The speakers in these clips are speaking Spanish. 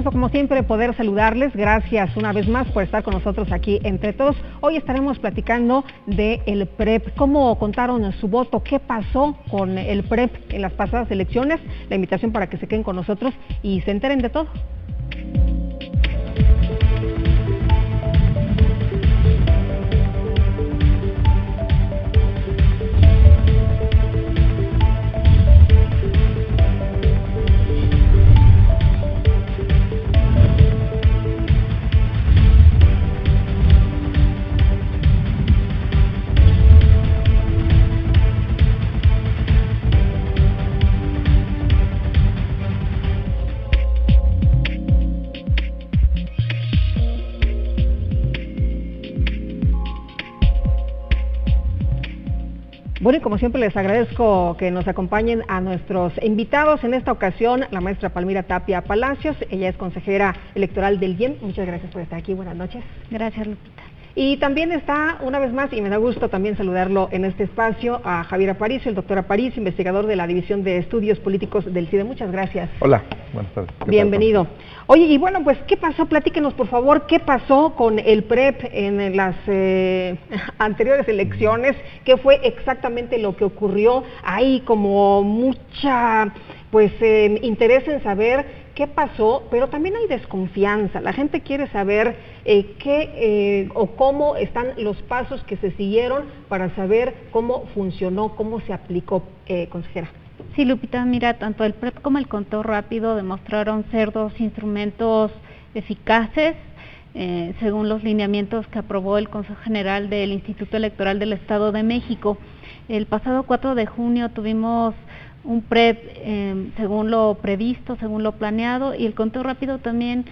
gusto, como siempre, poder saludarles. Gracias una vez más por estar con nosotros aquí Entre Todos. Hoy estaremos platicando del PREP, cómo contaron su voto, qué pasó con el PREP en las pasadas elecciones. La invitación para que se queden con nosotros y se enteren de todo. Bueno, y como siempre les agradezco que nos acompañen a nuestros invitados. En esta ocasión, la maestra Palmira Tapia Palacios, ella es consejera electoral del IEM. Muchas gracias por estar aquí, buenas noches. Gracias, Lupita. Y también está, una vez más, y me da gusto también saludarlo en este espacio, a Javier Aparicio, el doctor Aparicio, investigador de la División de Estudios Políticos del CIDE. Muchas gracias. Hola, buenas tardes. Bienvenido. Oye, y bueno, pues, ¿qué pasó? Platíquenos, por favor, ¿qué pasó con el PREP en las anteriores elecciones? ¿Qué fue exactamente lo que ocurrió? Hay como mucha, pues, interés en saber qué pasó, pero también hay desconfianza. La gente quiere saber qué o cómo están los pasos que se siguieron para saber cómo funcionó, cómo se aplicó, consejera. Sí, Lupita, mira, tanto el PREP como el conteo rápido demostraron ser dos instrumentos eficaces, según los lineamientos que aprobó el Consejo General del Instituto Electoral del Estado de México. El pasado 4 de junio tuvimos un PREP según lo previsto, según lo planeado, y el conteo rápido también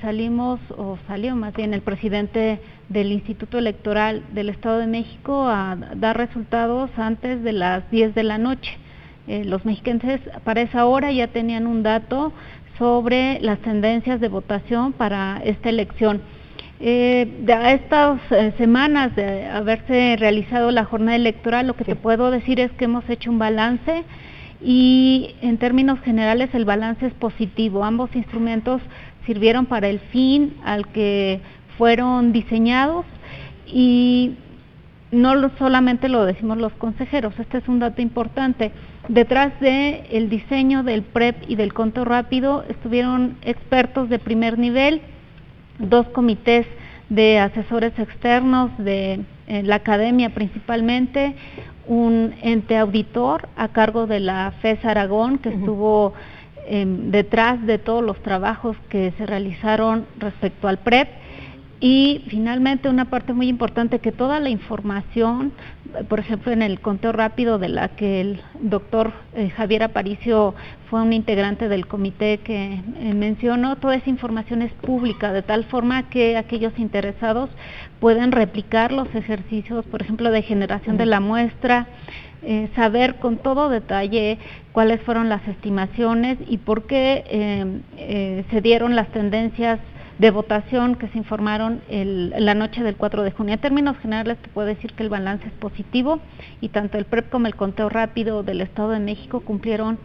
salió más bien el presidente del Instituto Electoral del Estado de México a dar resultados antes de las 10 de la noche. Los mexicanos para esa hora ya tenían un dato sobre las tendencias de votación para esta elección. De estas semanas de haberse realizado la jornada electoral, lo que te puedo decir es que hemos hecho un balance y en términos generales el balance es positivo. Ambos instrumentos sirvieron para el fin al que fueron diseñados y no solamente lo decimos los consejeros, este es un dato importante. Detrás de el diseño del PREP y del conteo rápido estuvieron expertos de primer nivel, 2 comités de asesores externos de la academia principalmente, un ente auditor a cargo de la FES Aragón que estuvo detrás de todos los trabajos que se realizaron respecto al PREP. Y finalmente una parte muy importante, que toda la información, por ejemplo en el conteo rápido de la que el doctor Javier Aparicio fue un integrante del comité que mencionó, toda esa información es pública, de tal forma que aquellos interesados pueden replicar los ejercicios, por ejemplo, de generación de la muestra, saber con todo detalle cuáles fueron las estimaciones y por qué se dieron las tendencias de votación que se informaron la noche del 4 de junio. En términos generales te puedo decir que el balance es positivo y tanto el PREP como el conteo rápido del Estado de México cumplieron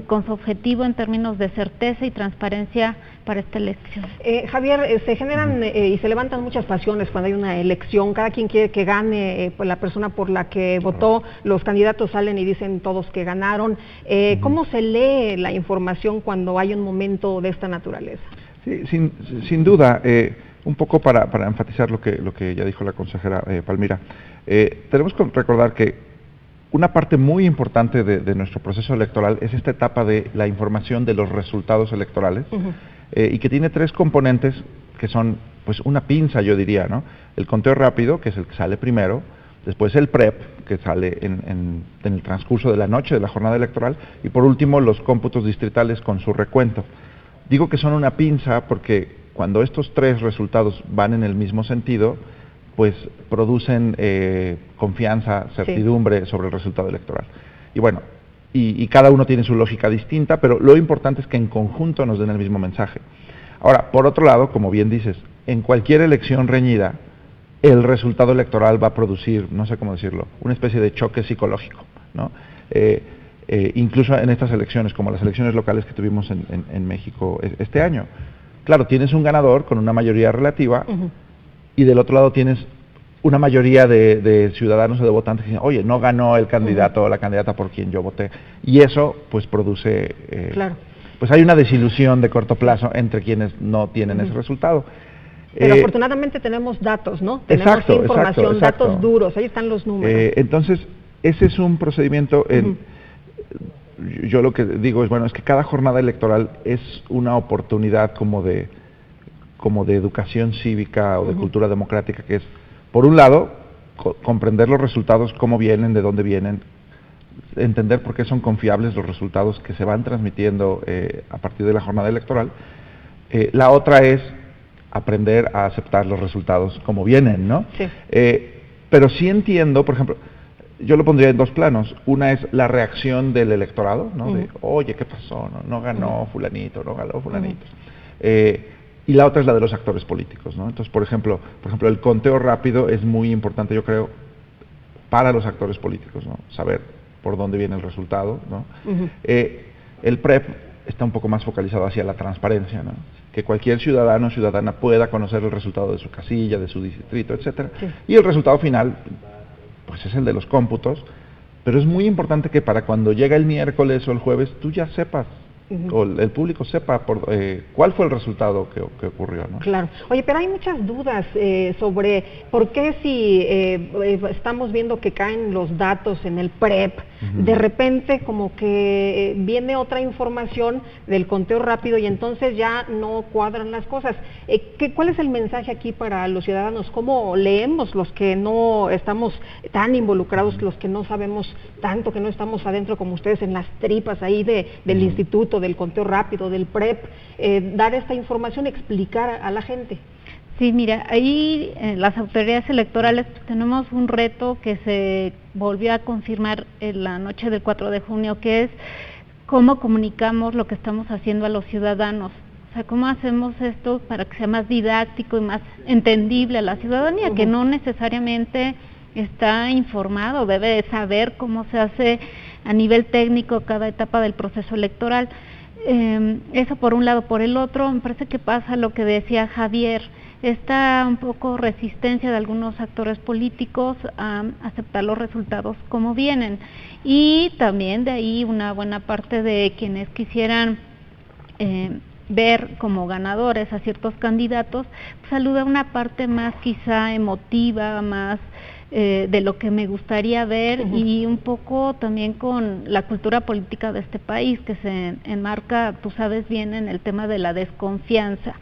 con su objetivo en términos de certeza y transparencia para esta elección. Javier, se generan y se levantan muchas pasiones cuando hay una elección. Cada quien quiere que gane la persona por la que votó. Los candidatos salen y dicen todos que ganaron. ¿Cómo se lee la información cuando hay un momento de esta naturaleza? Sí, sin duda, un poco para enfatizar lo que ya dijo la consejera Palmira, tenemos que recordar que una parte muy importante de nuestro proceso electoral es esta etapa de la información de los resultados electorales, y que tiene 3 componentes que son, pues, una pinza, yo diría, ¿no? El conteo rápido, que es el que sale primero, después el PREP, que sale en el transcurso de la noche de la jornada electoral, y por último los cómputos distritales con su recuento. Digo que son una pinza porque cuando estos 3 resultados van en el mismo sentido, pues producen confianza, certidumbre sobre el resultado electoral. Y bueno, y cada uno tiene su lógica distinta, pero lo importante es que en conjunto nos den el mismo mensaje. Ahora, por otro lado, como bien dices, en cualquier elección reñida, el resultado electoral va a producir, no sé cómo decirlo, una especie de choque psicológico, ¿no? incluso en estas elecciones, como las elecciones locales que tuvimos en México este año. Claro, tienes un ganador con una mayoría relativa, y del otro lado tienes una mayoría de ciudadanos o de votantes que dicen, oye, no ganó el candidato o la candidata por quien yo voté. Y eso pues produce, pues hay una desilusión de corto plazo entre quienes no tienen ese resultado. Pero afortunadamente tenemos datos, ¿no? Tenemos información, datos duros, ahí están los números. Entonces, ese es un procedimiento, yo lo que digo es, bueno, es que cada jornada electoral es una oportunidad como de educación cívica o de cultura democrática, que es, por un lado, comprender los resultados, cómo vienen, de dónde vienen, entender por qué son confiables los resultados que se van transmitiendo a partir de la jornada electoral. La otra es aprender a aceptar los resultados como vienen, ¿no? Sí. Pero sí entiendo, por ejemplo, yo lo pondría en dos planos. Una es la reacción del electorado, ¿no? De, oye, ¿qué pasó? No ganó fulanito, no ganó fulanito. Y la otra es la de los actores políticos, ¿no? Entonces, por ejemplo, el conteo rápido es muy importante, yo creo, para los actores políticos, ¿no? Saber por dónde viene el resultado, ¿no? El PREP está un poco más focalizado hacia la transparencia, ¿no? Que cualquier ciudadano o ciudadana pueda conocer el resultado de su casilla, de su distrito, etcétera. Sí. Y el resultado final, pues es el de los cómputos, pero es muy importante que para cuando llega el miércoles o el jueves, tú ya sepas, o el público sepa cuál fue el resultado que ocurrió, ¿no? Claro. Oye, pero hay muchas dudas sobre por qué si estamos viendo que caen los datos en el PREP, de repente como que viene otra información del conteo rápido y entonces ya no cuadran las cosas. ¿Cuál es el mensaje aquí para los ciudadanos? ¿Cómo leemos los que no estamos tan involucrados, los que no sabemos tanto, que no estamos adentro como ustedes en las tripas ahí del instituto, del conteo rápido, del PREP, dar esta información, explicar a la gente? Sí, mira, ahí las autoridades electorales tenemos un reto que se volvió a confirmar en la noche del 4 de junio, que es cómo comunicamos lo que estamos haciendo a los ciudadanos. O sea, cómo hacemos esto para que sea más didáctico y más entendible a la ciudadanía, que no necesariamente está informado, debe de saber cómo se hace a nivel técnico cada etapa del proceso electoral. Eso por un lado. Por el otro, me parece que pasa lo que decía Javier, esta un poco resistencia de algunos actores políticos a aceptar los resultados como vienen, y también de ahí una buena parte de quienes quisieran ver como ganadores a ciertos candidatos, pues alude a una parte más quizá emotiva, más de lo que me gustaría ver, y un poco también con la cultura política de este país, que se enmarca, tú sabes bien, en el tema de la desconfianza.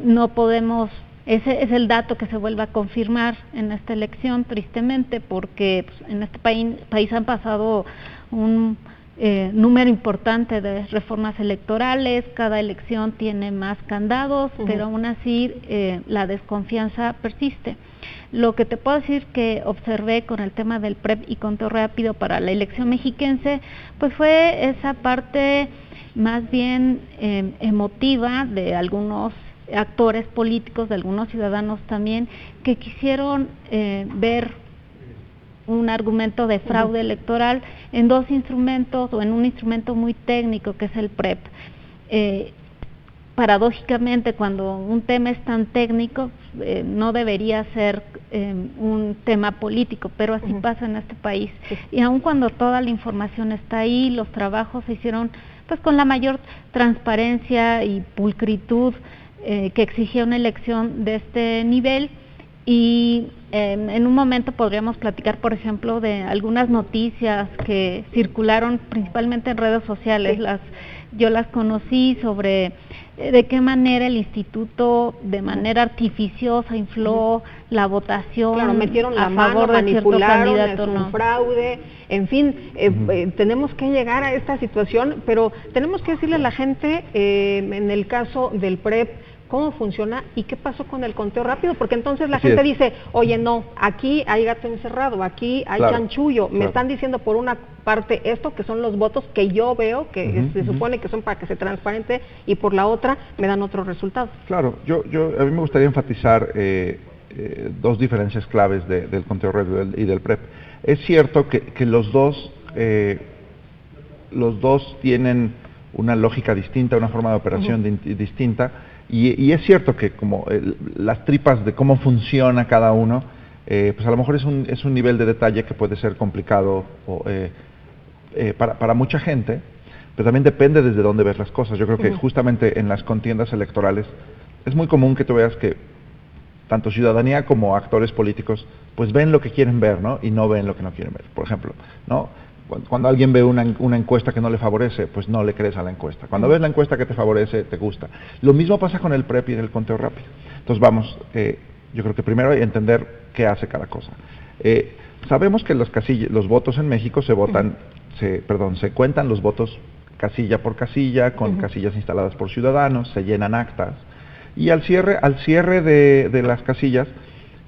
No podemos, ese es el dato que se vuelve a confirmar en esta elección, tristemente, porque pues, en este país han pasado un número importante de reformas electorales, cada elección tiene más candados, pero aún así la desconfianza persiste. Lo que te puedo decir que observé con el tema del PREP y conteo rápido para la elección mexiquense, pues fue esa parte más bien emotiva de algunos actores políticos, de algunos ciudadanos también, que quisieron ver un argumento de fraude electoral en dos instrumentos, o en un instrumento muy técnico que es el PREP. Paradójicamente, cuando un tema es tan técnico, no debería ser un tema político, pero así pasa en este país. Y aun cuando toda la información está ahí, los trabajos se hicieron pues con la mayor transparencia y pulcritud que exigía una elección de este nivel. Y en un momento podríamos platicar, por ejemplo, de algunas noticias que circularon principalmente en redes sociales. Yo las conocí sobre de qué manera el instituto de manera artificiosa infló la votación. Claro, metieron la mano, manipularon, es un fraude, en fin, tenemos que llegar a esta situación, pero tenemos que decirle a la gente, en el caso del PREP, cómo funciona y qué pasó con el conteo rápido, porque entonces la gente dice, oye, no, aquí hay gato encerrado, aquí hay chanchullo, me están diciendo por una parte esto, que son los votos que yo veo, que se supone que son para que se transparente, y por la otra me dan otros resultados. Claro, a mí me gustaría enfatizar dos diferencias claves del conteo rápido y del PREP. Es cierto que los dos los dos tienen una lógica distinta, una forma de operación distinta, y es cierto que como las tripas de cómo funciona cada uno, pues a lo mejor es un nivel de detalle que puede ser complicado para mucha gente, pero también depende desde dónde ves las cosas. Yo creo que justamente en las contiendas electorales es muy común que tú veas que tanto ciudadanía como actores políticos pues ven lo que quieren ver, ¿no? Y no ven lo que no quieren ver. Por ejemplo, ¿no? Cuando alguien ve una encuesta que no le favorece, pues no le crees a la encuesta. Cuando ves la encuesta que te favorece, te gusta. Lo mismo pasa con el PREP y el conteo rápido. Entonces vamos, yo creo que primero hay que entender qué hace cada cosa. Sabemos que los votos en México se cuentan los votos casilla por casilla, con casillas instaladas por ciudadanos, se llenan actas, y al cierre de las casillas,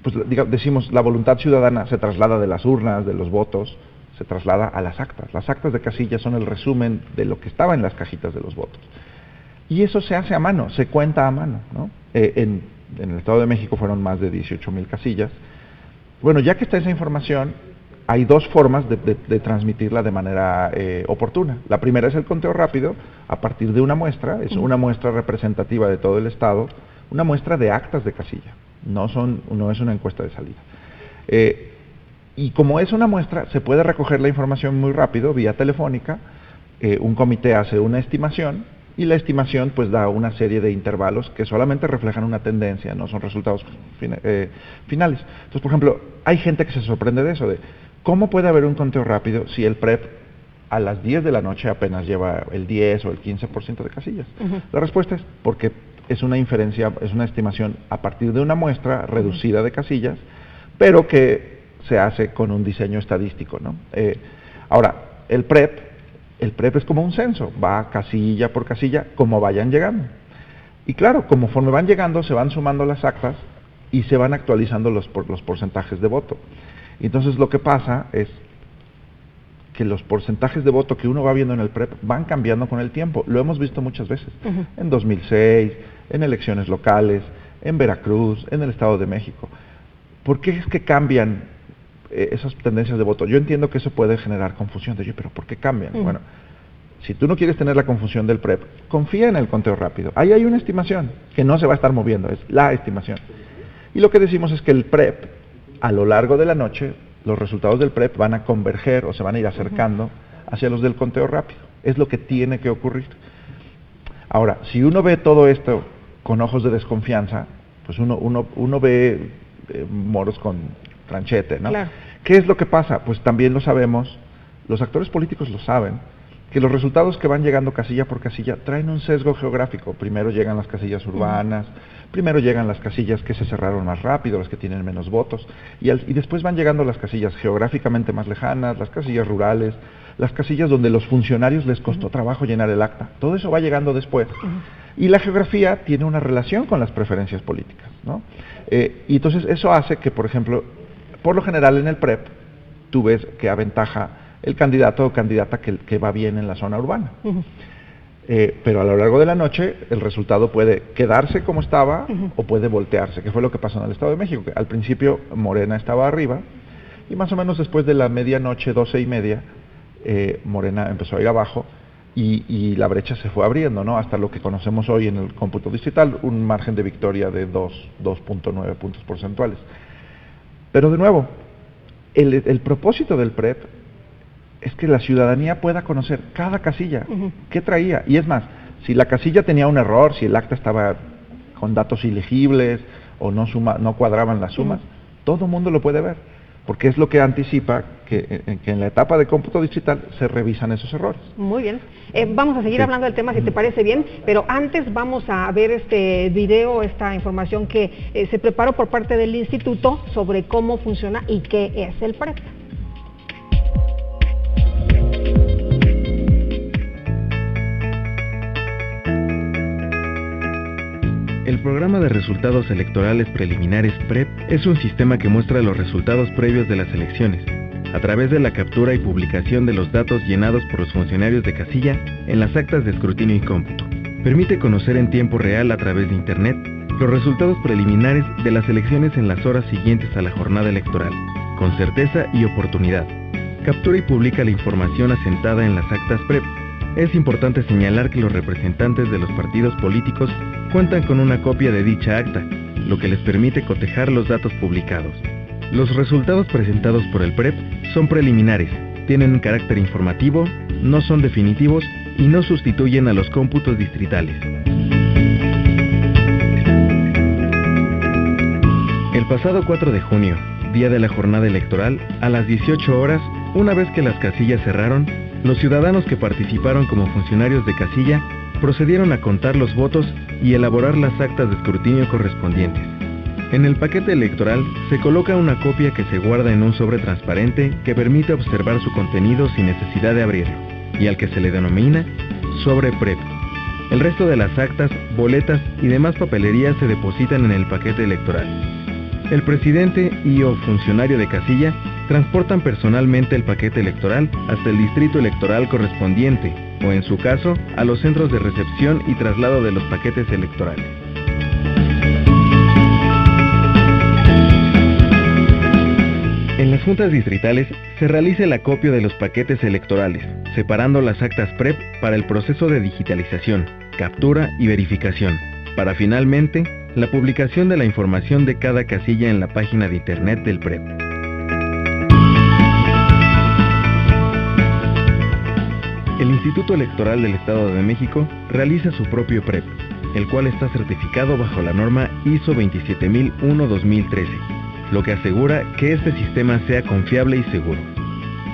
pues decimos, la voluntad ciudadana se traslada de las urnas, de los votos, se traslada a las actas. Las actas de casilla son el resumen de lo que estaba en las cajitas de los votos. Y eso se hace a mano, se cuenta a mano, ¿no? En el Estado de México fueron más de 18,000 casillas. Bueno, ya que está esa información, hay dos formas de transmitirla de manera oportuna. La primera es el conteo rápido, a partir de una muestra, es una muestra representativa de todo el Estado, una muestra de actas de casilla, no es una encuesta de salida. Y como es una muestra, se puede recoger la información muy rápido, vía telefónica, un comité hace una estimación, y la estimación pues da una serie de intervalos que solamente reflejan una tendencia, no son resultados finales. Entonces, por ejemplo, hay gente que se sorprende de eso, de cómo puede haber un conteo rápido si el PREP a las 10 de la noche apenas lleva el 10 o el 15% de casillas. La respuesta es porque es una inferencia, es una estimación a partir de una muestra reducida de casillas, pero que se hace con un diseño estadístico, ¿no? Ahora, el PREP es como un censo, va casilla por casilla como vayan llegando. Y claro, conforme van llegando, se van sumando las actas y se van actualizando los porcentajes de voto. Y entonces lo que pasa es que los porcentajes de voto que uno va viendo en el PREP van cambiando con el tiempo. Lo hemos visto muchas veces. En 2006, en elecciones locales, en Veracruz, en el Estado de México. ¿Por qué es que cambian esas tendencias de voto? Yo entiendo que eso puede generar confusión. De, pero ¿por qué cambian? Bueno, si tú no quieres tener la confusión del PREP, confía en el conteo rápido. Ahí hay una estimación que no se va a estar moviendo, es la estimación. Y lo que decimos es que el PREP, a lo largo de la noche, los resultados del PREP van a converger o se van a ir acercando hacia los del conteo rápido. Es lo que tiene que ocurrir. Ahora, si uno ve todo esto con ojos de desconfianza, pues uno ve moros con tranchete, ¿no? Claro. ¿Qué es lo que pasa? Pues también lo sabemos, los actores políticos lo saben, que los resultados que van llegando casilla por casilla traen un sesgo geográfico. Primero llegan las casillas urbanas, primero llegan las casillas que se cerraron más rápido, las que tienen menos votos, y después van llegando las casillas geográficamente más lejanas, las casillas rurales, las casillas donde los funcionarios les costó trabajo llenar el acta. Todo eso va llegando después. Y la geografía tiene una relación con las preferencias políticas, ¿no? Y entonces eso hace que, por ejemplo, por lo general en el PREP, tú ves que aventaja el candidato o candidata que va bien en la zona urbana. Pero a lo largo de la noche el resultado puede quedarse como estaba o puede voltearse, que fue lo que pasó en el Estado de México, que al principio Morena estaba arriba y más o menos después de la medianoche, 12:30, Morena empezó a ir abajo y la brecha se fue abriendo, ¿no? Hasta lo que conocemos hoy en el cómputo distrital, un margen de victoria de 2.9 puntos porcentuales. Pero de nuevo, el propósito del PREP es que la ciudadanía pueda conocer cada casilla, qué traía. Y es más, si la casilla tenía un error, si el acta estaba con datos ilegibles o no cuadraban las sumas, todo el mundo lo puede ver, porque es lo que anticipa que en la etapa de cómputo digital se revisan esos errores. Muy bien. Vamos a seguir hablando del tema, si te parece bien, pero antes vamos a ver este video, esta información que se preparó por parte del instituto sobre cómo funciona y qué es el PREP. El programa de resultados electorales preliminares PREP es un sistema que muestra los resultados previos de las elecciones, a través de la captura y publicación de los datos llenados por los funcionarios de casilla en las actas de escrutinio y cómputo. Permite conocer en tiempo real a través de Internet los resultados preliminares de las elecciones en las horas siguientes a la jornada electoral, con certeza y oportunidad. captura y publica la información asentada en las actas PREP. Es importante señalar que los representantes de los partidos políticos cuentan con una copia de dicha acta, lo que les permite cotejar los datos publicados. Los resultados presentados por el PREP son preliminares, tienen un carácter informativo, no son definitivos y no sustituyen a los cómputos distritales. El pasado 4 de junio, día de la jornada electoral, a las 18 horas, una vez que las casillas cerraron, los ciudadanos que participaron como funcionarios de casilla procedieron a contar los votos y elaborar las actas de escrutinio correspondientes. En el paquete electoral se coloca una copia que se guarda en un sobre transparente que permite observar su contenido sin necesidad de abrirlo, y al que se le denomina sobre PREP. El resto de las actas, boletas y demás papelería se depositan en el paquete electoral. El presidente y/o funcionario de casilla transportan personalmente el paquete electoral hasta el distrito electoral correspondiente, o en su caso, a los centros de recepción y traslado de los paquetes electorales. En las juntas distritales se realiza el acopio de los paquetes electorales, separando las actas PREP para el proceso de digitalización, captura y verificación, para finalmente la publicación de la información de cada casilla en la página de internet del PREP. El Instituto Electoral del Estado de México realiza su propio PREP, el cual está certificado bajo la norma ISO 27001-2013, lo que asegura que este sistema sea confiable y seguro.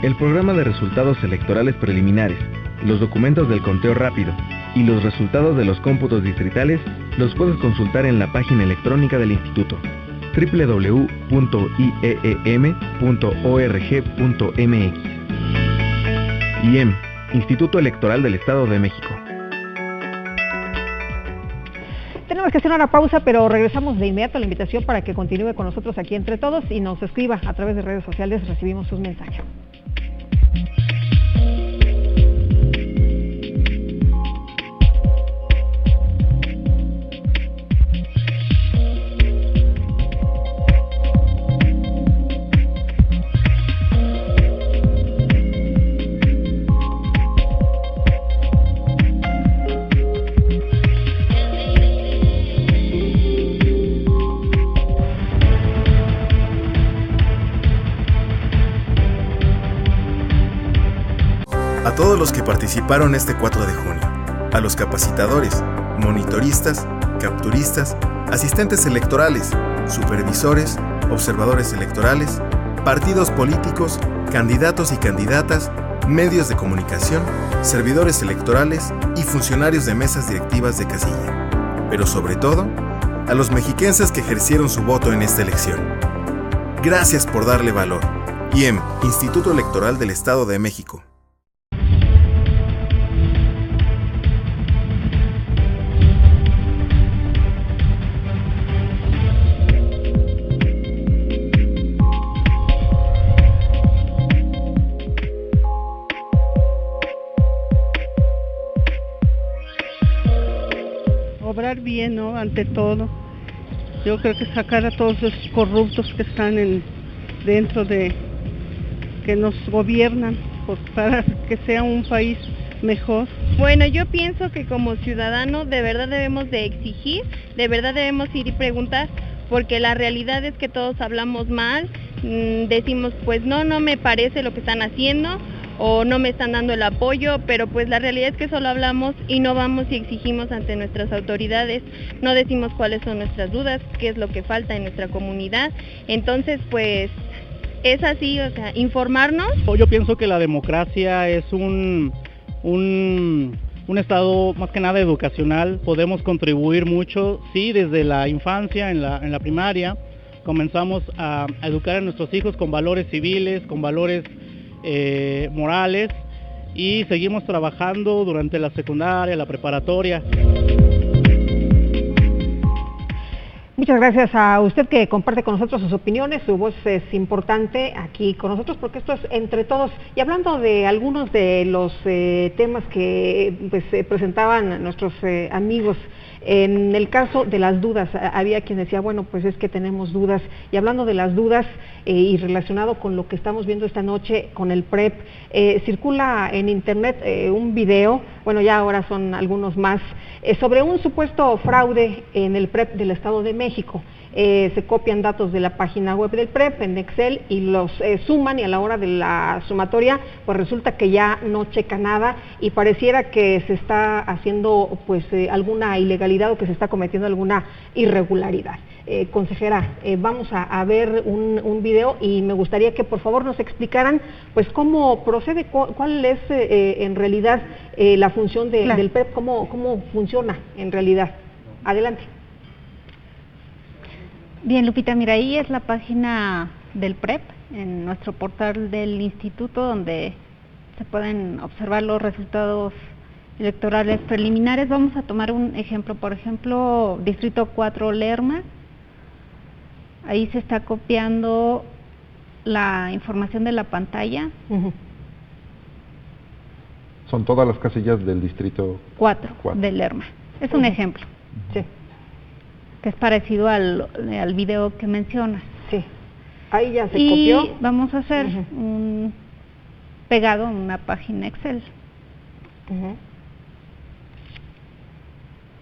El programa de resultados electorales preliminares, los documentos del conteo rápido y los resultados de los cómputos distritales los puedes consultar en la página electrónica del Instituto, www.ieem.org.mx. IEM, Instituto Electoral del Estado de México. Tenemos que hacer una pausa, pero regresamos de inmediato a la invitación para que continúe con nosotros aquí Entre Todos y nos escriba a través de redes sociales, recibimos sus mensajes. A todos los que participaron este 4 de junio, a los capacitadores, monitoristas, capturistas, asistentes electorales, supervisores, observadores electorales, partidos políticos, candidatos y candidatas, medios de comunicación, servidores electorales y funcionarios de mesas directivas de casilla. Pero sobre todo, a los mexiquenses que ejercieron su voto en esta elección. Gracias por darle valor. IEM, Instituto Electoral del Estado de México. Obrar bien, ¿no? Ante todo. Yo creo que sacar a todos los corruptos que están dentro de que nos gobiernan, para que sea un país mejor. Bueno, yo pienso que como ciudadano de verdad debemos de exigir, de verdad debemos ir y preguntar, porque la realidad es que todos hablamos mal, decimos pues no me parece lo que están haciendo, o no me están dando el apoyo, pero pues la realidad es que solo hablamos y no vamos y exigimos ante nuestras autoridades, no decimos cuáles son nuestras dudas, qué es lo que falta en nuestra comunidad, entonces pues es así, o sea, informarnos. Yo pienso que la democracia es un estado más que nada educacional, podemos contribuir mucho, sí, desde la infancia, en la primaria, comenzamos a educar a nuestros hijos con valores civiles, con valores morales, y seguimos trabajando durante la secundaria, la preparatoria. Muchas gracias a usted que comparte con nosotros sus opiniones, su voz es importante aquí con nosotros porque esto es Entre Todos. Y hablando de algunos de los temas que presentaban nuestros amigos En el caso de las dudas, había quien decía, bueno, pues es que tenemos dudas, y hablando de las dudas y relacionado con lo que estamos viendo esta noche con el PREP, circula en internet un video, bueno, ya ahora son algunos más, sobre un supuesto fraude en el PREP del Estado de México. Se copian datos de la página web del PREP en Excel y los suman, y a la hora de la sumatoria pues resulta que ya no checa nada y pareciera que se está haciendo pues alguna ilegalidad o que se está cometiendo alguna irregularidad. Consejera, vamos a ver un video y me gustaría que por favor nos explicaran pues cómo procede, cuál es en realidad la función del PREP, cómo funciona en realidad. Adelante. Bien, Lupita, mira, ahí es la página del PREP, en nuestro portal del instituto, donde se pueden observar los resultados electorales preliminares. Vamos a tomar un ejemplo, por ejemplo, Distrito 4 Lerma. Ahí se está copiando la información de la pantalla. Son todas las casillas del Distrito 4 de Lerma. Es un ejemplo. Sí. Que es parecido al video que mencionas. Sí. Ahí ya se copió. Y vamos a hacer un pegado en una página Excel.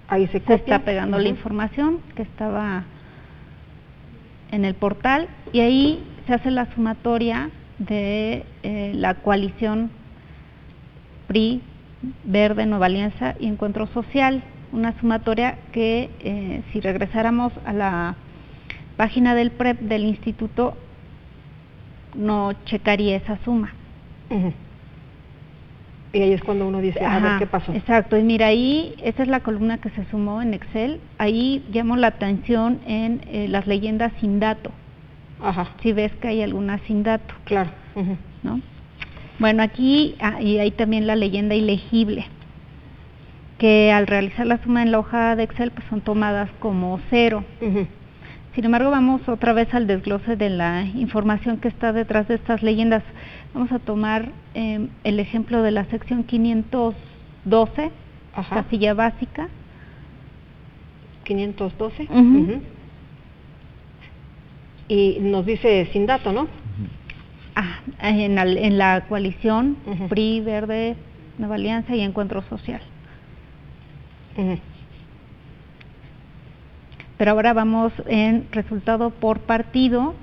Ahí se copia. Se está pegando la información que estaba en el portal y ahí se hace la sumatoria de la coalición PRI, Verde, Nueva Alianza y Encuentro Social. Una sumatoria que si regresáramos a la página del PREP del instituto no checaría esa suma. Y ahí es cuando uno dice, a ver qué pasó. Exacto, y mira, ahí esa es la columna que se sumó en Excel. Ahí llamo la atención en las leyendas sin dato. Si ves que hay alguna sin dato. Claro. ¿No? Bueno, aquí y hay también la leyenda ilegible, que al realizar la suma en la hoja de Excel pues son tomadas como 0. Sin embargo, vamos otra vez al desglose de la información que está detrás de estas leyendas. Vamos a tomar el ejemplo de la sección 512, casilla básica. 512. Y nos dice sin dato, ¿no? En la coalición PRI, Verde, Nueva Alianza y Encuentro Social. Pero ahora vamos en resultado por partido,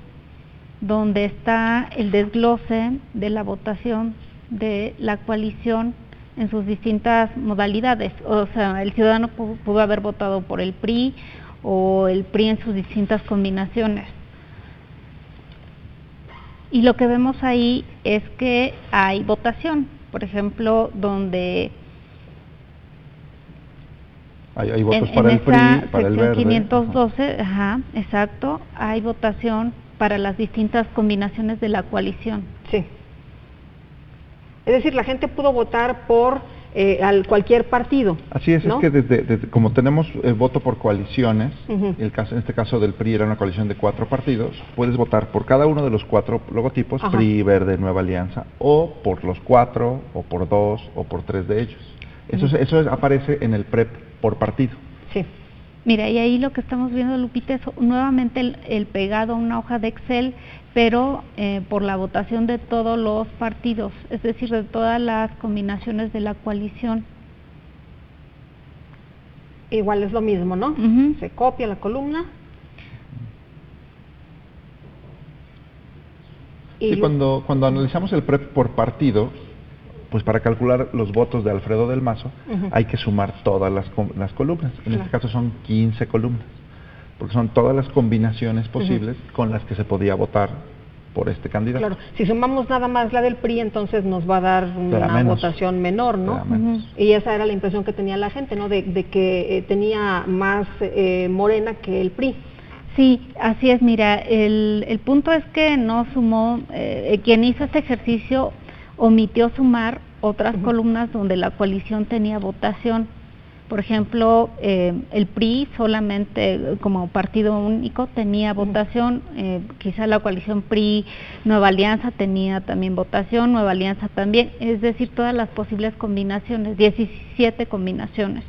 donde está el desglose de la votación de la coalición en sus distintas modalidades. O sea, el ciudadano pudo haber votado por el PRI o el PRI en sus distintas combinaciones. Y lo que vemos ahí es que hay votación, por ejemplo, donde hay votos para el PRI, para el Verde. 512, exacto, hay votación para las distintas combinaciones de la coalición. Sí. Es decir, la gente pudo votar por cualquier partido. Así es, ¿no? Es que desde como tenemos voto por coaliciones, en este caso del PRI era una coalición de 4 partidos, puedes votar por cada uno de los 4 logotipos, PRI, Verde, Nueva Alianza, o por los 4, o por 2, o por 3 de ellos. Eso aparece en el PREP por partido. Sí. Mira, y ahí lo que estamos viendo, Lupita, es nuevamente el pegado a una hoja de Excel, pero por la votación de todos los partidos, es decir, de todas las combinaciones de la coalición. Igual es lo mismo, ¿no? Se copia la columna. Y cuando analizamos el PREP por partido, pues para calcular los votos de Alfredo del Mazo hay que sumar todas las columnas. En este caso son 15 columnas, porque son todas las combinaciones posibles con las que se podía votar por este candidato. Claro, si sumamos nada más la del PRI, entonces nos va a dar una votación menor, ¿no? Y esa era la impresión que tenía la gente, ¿no? De que tenía más Morena que el PRI. Sí, así es. Mira, el punto es que no sumó, quien hizo este ejercicio omitió sumar otras columnas donde la coalición tenía votación. Por ejemplo, el PRI solamente como partido único tenía votación, quizá la coalición PRI Nueva Alianza tenía también votación, Nueva Alianza también, es decir, todas las posibles combinaciones, 17 combinaciones.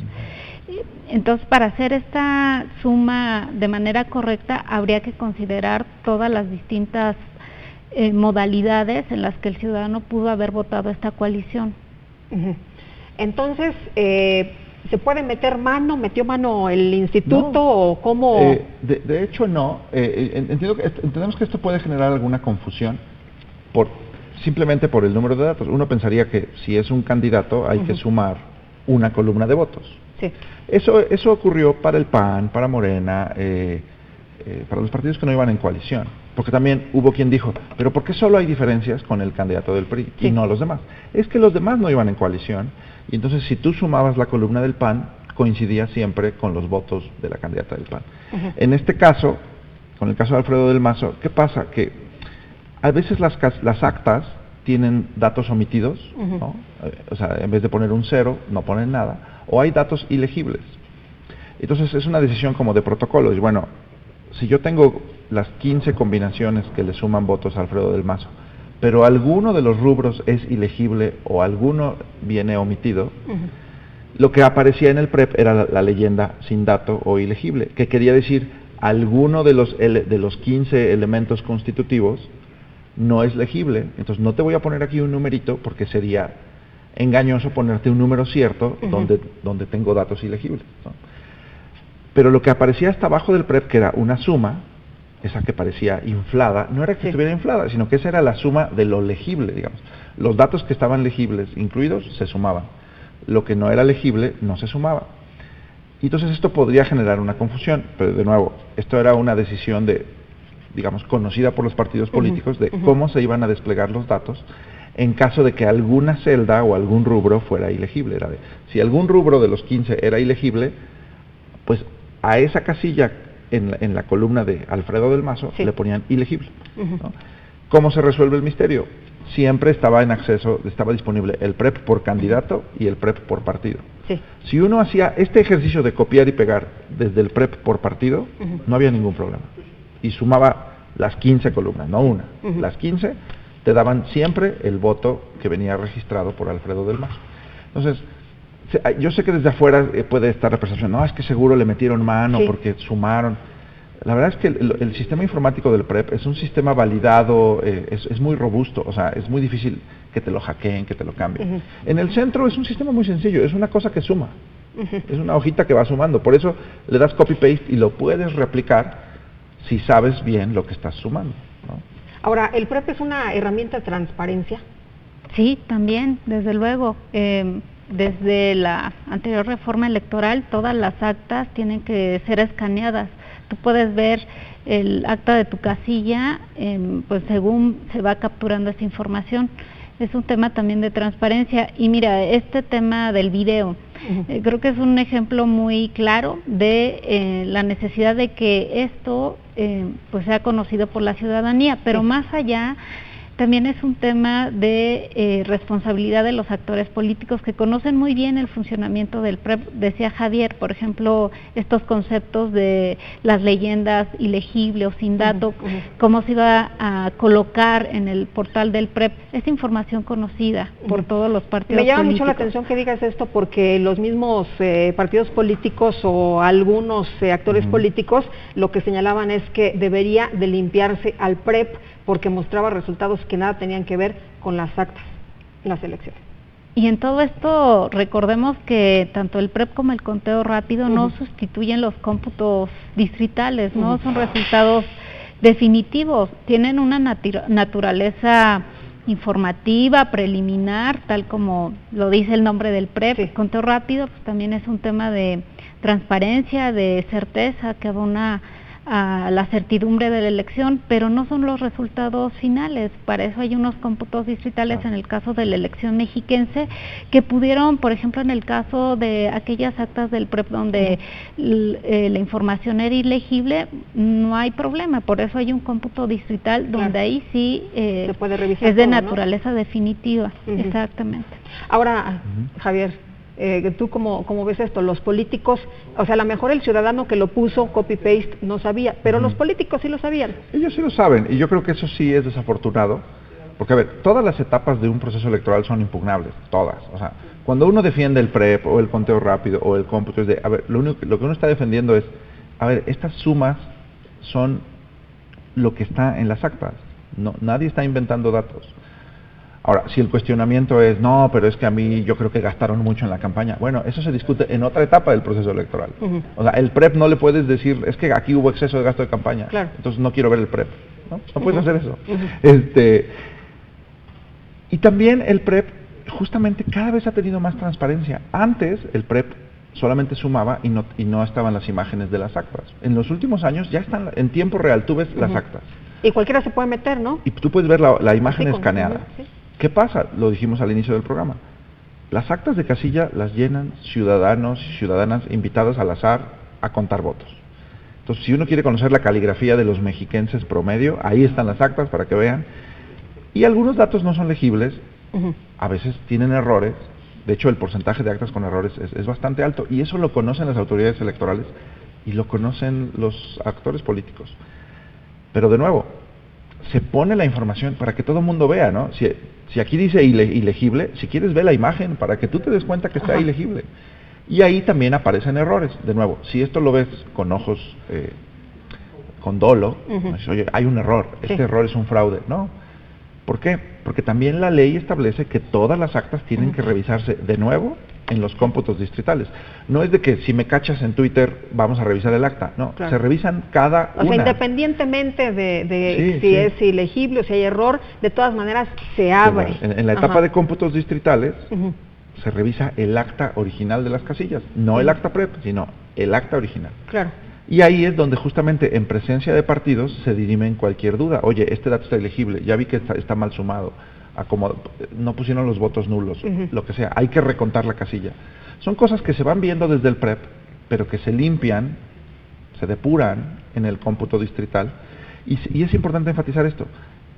Entonces, para hacer esta suma de manera correcta, habría que considerar todas las distintas modalidades en las que el ciudadano pudo haber votado esta coalición. Entonces, ¿se puede metió mano el instituto o cómo? De hecho, no. Entendemos que esto puede generar alguna confusión simplemente por el número de datos. Uno pensaría que si es un candidato hay que sumar una columna de votos. Sí. Eso ocurrió para el PAN, para Morena, para los partidos que no iban en coalición. Porque también hubo quien dijo, pero ¿por qué solo hay diferencias con el candidato del PRI y no los demás? Es que los demás no iban en coalición, y entonces si tú sumabas la columna del PAN, coincidía siempre con los votos de la candidata del PAN. En este caso, con el caso de Alfredo del Mazo, ¿qué pasa? Que a veces las actas tienen datos omitidos, ¿no? O sea, en vez de poner un 0, no ponen nada, o hay datos ilegibles. Entonces es una decisión como de protocolo, y bueno, si yo tengo las 15 combinaciones que le suman votos a Alfredo del Mazo, pero alguno de los rubros es ilegible o alguno viene omitido, lo que aparecía en el PREP era la leyenda sin dato o ilegible, que quería decir alguno de los 15 elementos constitutivos no es legible, entonces no te voy a poner aquí un numerito porque sería engañoso ponerte un número cierto donde tengo datos ilegibles, ¿no? Pero lo que aparecía hasta abajo del PREP, que era una suma, esa que parecía inflada, no era que estuviera inflada, sino que esa era la suma de lo legible, digamos. Los datos que estaban legibles incluidos se sumaban, lo que no era legible no se sumaba. Y entonces esto podría generar una confusión, pero de nuevo, esto era una decisión digamos, conocida por los partidos políticos de cómo se iban a desplegar los datos en caso de que alguna celda o algún rubro fuera ilegible. Si algún rubro de los 15 era ilegible, pues a esa casilla en la columna de Alfredo del Mazo le ponían ilegible, ¿no? ¿Cómo se resuelve el misterio? Siempre estaba estaba disponible el PREP por candidato y el PREP por partido. Si uno hacía este ejercicio de copiar y pegar desde el PREP por partido, no había ningún problema. Y sumaba las 15 columnas, no una. Las 15 te daban siempre el voto que venía registrado por Alfredo del Mazo. Entonces, yo sé que desde afuera puede estar la percepción, no, es que seguro le metieron mano porque sumaron. La verdad es que el sistema informático del PREP es un sistema validado, es muy robusto, o sea, es muy difícil que te lo hackeen, que te lo cambien. En el centro es un sistema muy sencillo, es una cosa que suma, es una hojita que va sumando, por eso le das copy-paste y lo puedes replicar si sabes bien lo que estás sumando, ¿no? Ahora, ¿el PREP es una herramienta de transparencia? Sí, también, desde luego. Desde la anterior reforma electoral, todas las actas tienen que ser escaneadas. Tú puedes ver el acta de tu casilla, pues según se va capturando esa información. Es un tema también de transparencia. Y mira, este tema del video, creo que es un ejemplo muy claro de la necesidad de que esto pues sea conocido por la ciudadanía, pero más allá, también es un tema de responsabilidad de los actores políticos que conocen muy bien el funcionamiento del PREP. Decía Javier, por ejemplo, estos conceptos de las leyendas ilegibles o sin dato, cómo se iba a colocar en el portal del PREP, es información conocida por todos los partidos políticos. Me llama mucho la atención que digas esto porque los mismos partidos políticos o algunos actores políticos lo que señalaban es que debería de limpiarse al PREP porque mostraba resultados que nada tenían que ver con las actas, las elecciones. Y en todo esto recordemos que tanto el PREP como el conteo rápido no sustituyen los cómputos distritales, no son resultados definitivos, tienen una naturaleza informativa, preliminar, tal como lo dice el nombre del PREP. El conteo rápido pues, también es un tema de transparencia, de certeza, que abona a la certidumbre de la elección, pero no son los resultados finales. Para eso hay unos cómputos distritales en el caso de la elección mexiquense que pudieron, por ejemplo, en el caso de aquellas actas del PREP donde la información era ilegible, no hay problema, por eso hay un cómputo distrital donde ahí sí se puede revisar es de todo, naturaleza definitiva. Exactamente. Ahora, Javier, ¿tú cómo ves esto? Los políticos, o sea, a lo mejor el ciudadano que lo puso copy-paste no sabía, pero los políticos sí lo sabían. Ellos sí lo saben, y yo creo que eso sí es desafortunado, Porque, a ver, todas las etapas de un proceso electoral son impugnables, todas. O sea, cuando uno defiende el PREP o el conteo rápido o el cómputo, es de, a ver, lo que uno está defendiendo es, a ver, estas sumas son lo que está en las actas. No, nadie está inventando datos. Ahora, si el cuestionamiento es, no, pero es que a mí yo creo que gastaron mucho en la campaña, bueno, eso se discute en otra etapa del proceso electoral. O sea, el PREP no le puedes decir, es que aquí hubo exceso de gasto de campaña, entonces no quiero ver el PREP. No puedes hacer eso. Y también el PREP, justamente cada vez ha tenido más transparencia. Antes, el PREP solamente sumaba y no estaban las imágenes de las actas. En los últimos años ya están en tiempo real, tú ves las actas. Y cualquiera se puede meter, ¿no? Y tú puedes ver la imagen escaneada. ¿Qué pasa? Lo dijimos al inicio del programa. Las actas de casilla las llenan ciudadanos y ciudadanas invitados al azar a contar votos. Entonces, si uno quiere conocer la caligrafía de los mexiquenses promedio, ahí están las actas para que vean. Y algunos datos no son legibles, a veces tienen errores. De hecho, el porcentaje de actas con errores es bastante alto, y eso lo conocen las autoridades electorales y lo conocen los actores políticos. Pero de nuevo, se pone la información para que todo el mundo vea, ¿no? Si aquí dice ilegible, si quieres ver la imagen para que tú te des cuenta que está ilegible. Y ahí también aparecen errores. De nuevo, si esto lo ves con ojos, con dolo, pues, oye, hay un error, este error es un fraude. No. ¿Por qué? Porque también la ley establece que todas las actas tienen que revisarse de nuevo en los cómputos distritales. No es de que si me cachas en Twitter vamos a revisar el acta, no, se revisan cada una. O sea, independientemente de si es ilegible o si hay error, de todas maneras se abre. En la etapa de cómputos distritales se revisa el acta original de las casillas, no el acta PREP, sino el acta original. Claro. Y ahí es donde justamente en presencia de partidos se dirimen cualquier duda. Oye, este dato está ilegible, ya vi que está mal sumado, no pusieron los votos nulos, lo que sea, hay que recontar la casilla. Son cosas que se van viendo desde el PREP, pero que se limpian, se depuran en el cómputo distrital. Y es importante enfatizar esto,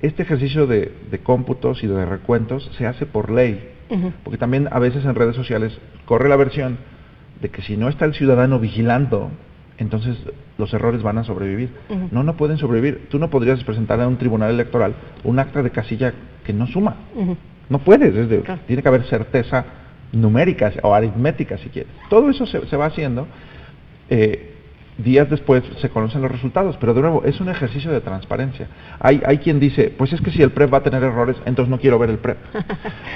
este ejercicio de cómputos y de recuentos se hace por ley, porque también a veces en redes sociales corre la versión de que si no está el ciudadano vigilando, entonces los errores van a sobrevivir. No pueden sobrevivir. Tú no podrías presentar a un tribunal electoral un acta de casilla que no suma. No puedes, tiene que haber certeza numérica o aritmética si quieres. Todo eso se va haciendo. Días después se conocen los resultados, pero de nuevo es un ejercicio de transparencia. Hay quien dice, pues es que si el PREP va a tener errores, entonces no quiero ver el PREP.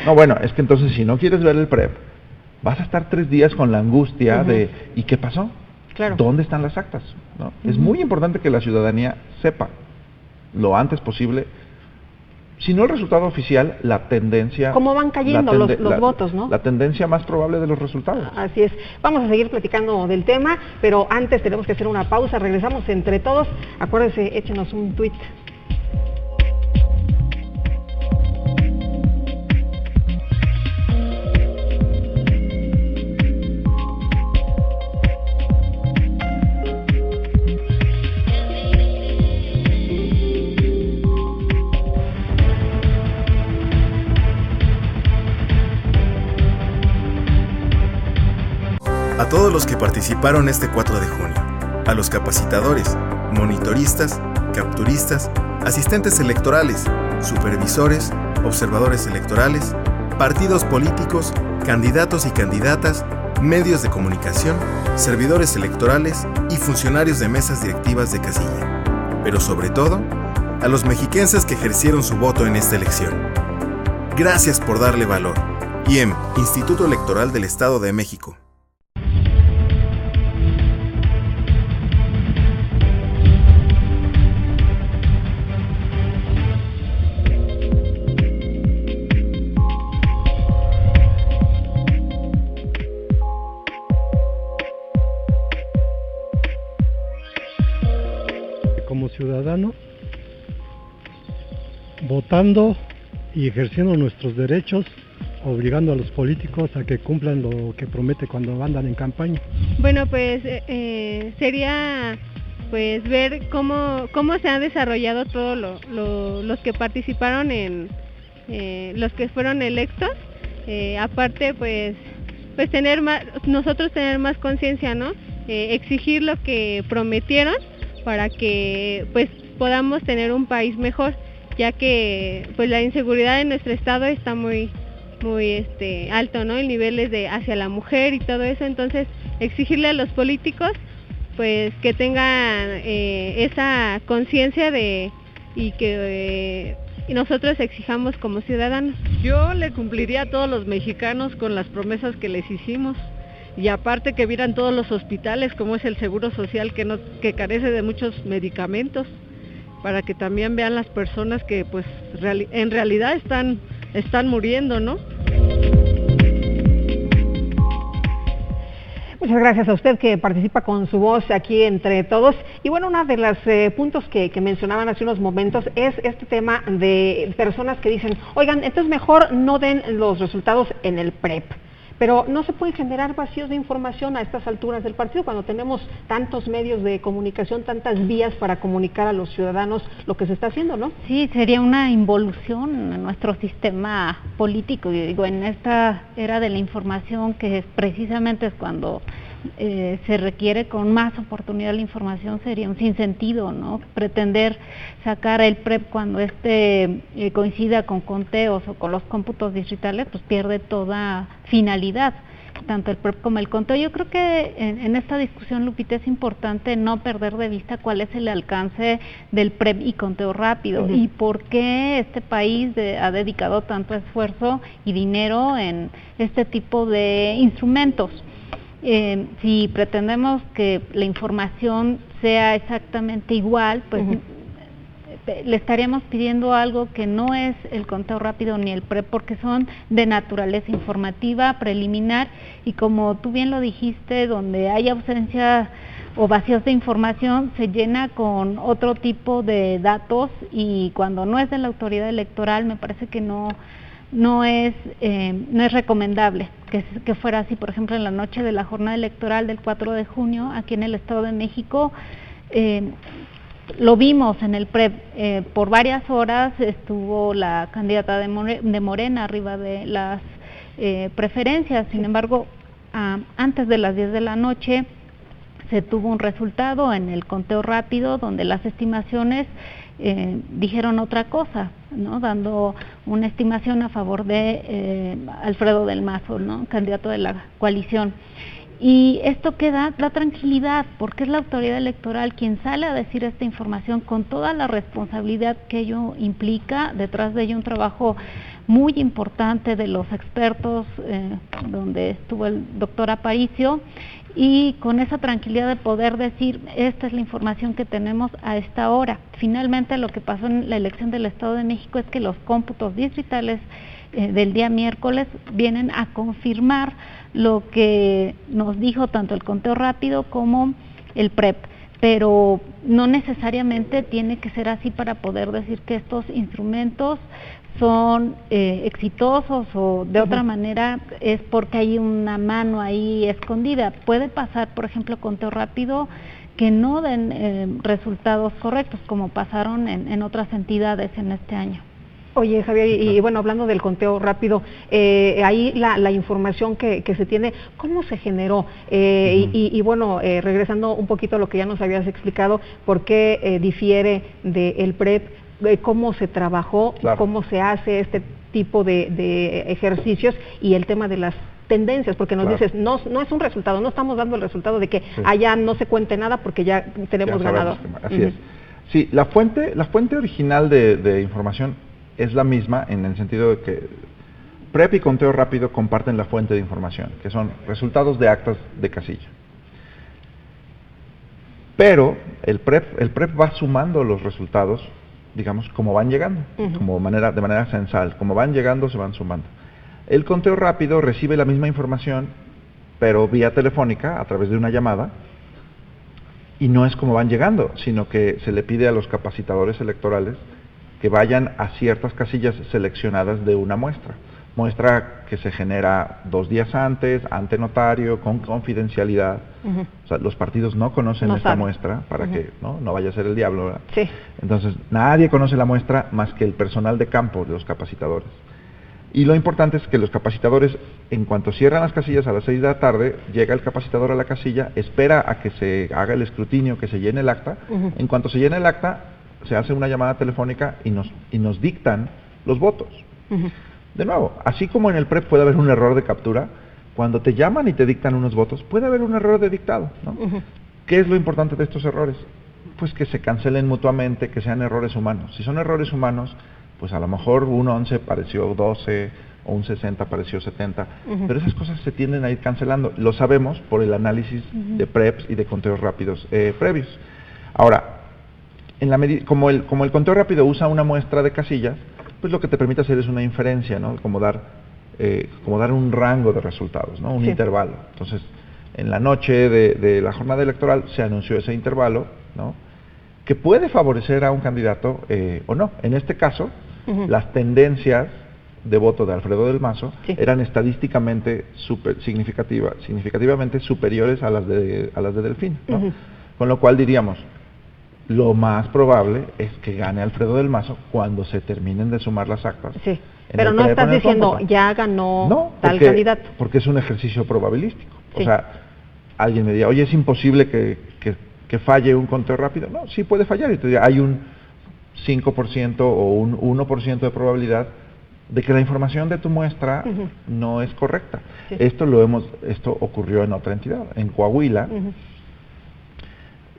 No, bueno, es que entonces si no quieres ver el PREP, vas a estar 3 días con la angustia de ¿y qué pasó? Claro. ¿Dónde están las actas? ¿No? Es muy importante que la ciudadanía sepa lo antes posible, si no el resultado oficial, la tendencia... ¿Cómo van cayendo los votos, no? La tendencia más probable de los resultados. Así es. Vamos a seguir platicando del tema, pero antes tenemos que hacer una pausa. Regresamos entre todos. Acuérdense, échenos un tweet. A todos los que participaron este 4 de junio, a los capacitadores, monitoristas, capturistas, asistentes electorales, supervisores, observadores electorales, partidos políticos, candidatos y candidatas, medios de comunicación, servidores electorales y funcionarios de mesas directivas de casilla. Pero sobre todo, a los mexiquenses que ejercieron su voto en esta elección. Gracias por darle valor. IEM, Instituto Electoral del Estado de México. Como ciudadanos, votando y ejerciendo nuestros derechos, obligando a los políticos a que cumplan lo que promete cuando andan en campaña. Bueno, pues sería pues ver cómo se ha desarrollado todo los que participaron en los que fueron electos. Aparte, pues nosotros tener más conciencia, ¿no? Exigir lo que prometieron para que pues podamos tener un país mejor. ya que pues la inseguridad en nuestro estado está muy alto, ¿no? El nivel es hacia la mujer y todo eso, entonces exigirle a los políticos pues que tengan esa conciencia y que nosotros exijamos como ciudadanos. Yo le cumpliría a todos los mexicanos con las promesas que les hicimos, y aparte que vieran todos los hospitales, como es el Seguro Social, que carece de muchos medicamentos, para que también vean las personas que pues en realidad están muriendo, ¿no? Muchas gracias a usted que participa con su voz aquí entre todos. Y bueno, uno de los puntos que mencionaban hace unos momentos es este tema de personas que dicen, oigan, entonces mejor no den los resultados en el PREP. Pero no se pueden generar vacíos de información a estas alturas del partido cuando tenemos tantos medios de comunicación, tantas vías para comunicar a los ciudadanos lo que se está haciendo, ¿no? Sí, sería una involución en nuestro sistema político. Y digo, en esta era de la información, que precisamente es cuando se requiere con más oportunidad la información, sería un sinsentido, ¿no? Pretender sacar el PREP cuando coincida con conteos o con los cómputos distritales, pues pierde toda finalidad, tanto el PREP como el conteo. Yo creo que en esta discusión, Lupita, es importante no perder de vista cuál es el alcance del PREP y conteo rápido, y por qué este país ha dedicado tanto esfuerzo y dinero en este tipo de instrumentos. Si pretendemos que la información sea exactamente igual, pues le estaríamos pidiendo algo que no es el conteo rápido ni el PREP, porque son de naturaleza informativa, preliminar, y como tú bien lo dijiste, donde hay ausencia o vacíos de información, se llena con otro tipo de datos, y cuando no es de la autoridad electoral, me parece que no es recomendable que fuera así. Por ejemplo, en la noche de la jornada electoral del 4 de junio, aquí en el Estado de México, lo vimos en el PREP, por varias horas estuvo la candidata de Morena arriba de las preferencias. Sin embargo, antes de las 10 de la noche se tuvo un resultado en el conteo rápido donde las estimaciones dijeron otra cosa, ¿no? Dando una estimación a favor de Alfredo del Mazo, ¿no? Candidato de la coalición. Y esto da tranquilidad, porque es la autoridad electoral quien sale a decir esta información con toda la responsabilidad que ello implica, detrás de ello un trabajo muy importante de los expertos, donde estuvo el doctor Aparicio, y con esa tranquilidad de poder decir, esta es la información que tenemos a esta hora. Finalmente, lo que pasó en la elección del Estado de México es que los cómputos distritales del día miércoles vienen a confirmar lo que nos dijo tanto el conteo rápido como el PREP, pero no necesariamente tiene que ser así para poder decir que estos instrumentos son exitosos, o de otra manera es porque hay una mano ahí escondida. Puede pasar, por ejemplo, conteo rápido que no den resultados correctos, como pasaron en otras entidades en este año. Oye, Javier, y bueno, hablando del conteo rápido, ahí la información que se tiene, ¿cómo se generó? Y bueno, regresando un poquito a lo que ya nos habías explicado, ¿por qué difiere del PREP? ¿Cómo se trabajó? Claro. ¿Cómo se hace este tipo de ejercicios? Y el tema de las tendencias, porque nos dices, no es un resultado, no estamos dando el resultado de que allá no se cuente nada porque ya tenemos ganador. Así es. Sí, la fuente original de información es la misma, en el sentido de que PREP y conteo rápido comparten la fuente de información, que son resultados de actas de casilla. Pero el PREP va sumando los resultados, digamos, como van llegando, de manera censal. Como van llegando, se van sumando. El conteo rápido recibe la misma información, pero vía telefónica, a través de una llamada, y no es como van llegando, sino que se le pide a los capacitadores electorales que vayan a ciertas casillas seleccionadas de una muestra que se genera 2 días antes, ante notario, con confidencialidad. O sea, los partidos no conocen esta muestra para que no vaya a ser el diablo, ¿verdad? Sí. Entonces, nadie conoce la muestra más que el personal de campo de los capacitadores. Y lo importante es que los capacitadores, en cuanto cierran las casillas a las 6 de la tarde, llega el capacitador a la casilla, espera a que se haga el escrutinio, que se llene el acta. En cuanto se llene el acta, se hace una llamada telefónica y nos dictan los votos. De nuevo, así como en el PREP puede haber un error de captura, cuando te llaman y te dictan unos votos, puede haber un error de dictado, ¿no? ¿Qué es lo importante de estos errores? Pues que se cancelen mutuamente, que sean errores humanos. Si son errores humanos, pues a lo mejor un 11 pareció 12 o un 60 pareció 70, pero esas cosas se tienden a ir cancelando. Lo sabemos por el análisis de PREPs y de conteos rápidos previos. Ahora, como el conteo rápido usa una muestra de casillas, pues lo que te permite hacer es una inferencia, ¿no? Como dar un rango de resultados, ¿no? Un intervalo. Entonces, en la noche de la jornada electoral se anunció ese intervalo, ¿no? Que puede favorecer a un candidato o no. En este caso, las tendencias de voto de Alfredo del Mazo eran estadísticamente significativamente superiores a las de Delfín, ¿no? Con lo cual diríamos, lo más probable es que gane Alfredo del Mazo cuando se terminen de sumar las actas. Sí, pero no estás diciendo ya ganó tal candidato. Porque es un ejercicio probabilístico. O sea, alguien me diría, oye, es imposible que falle un conteo rápido. No, sí puede fallar. Y te diría, hay un 5% o un 1% de probabilidad de que la información de tu muestra no es correcta. Esto ocurrió en otra entidad, en Coahuila.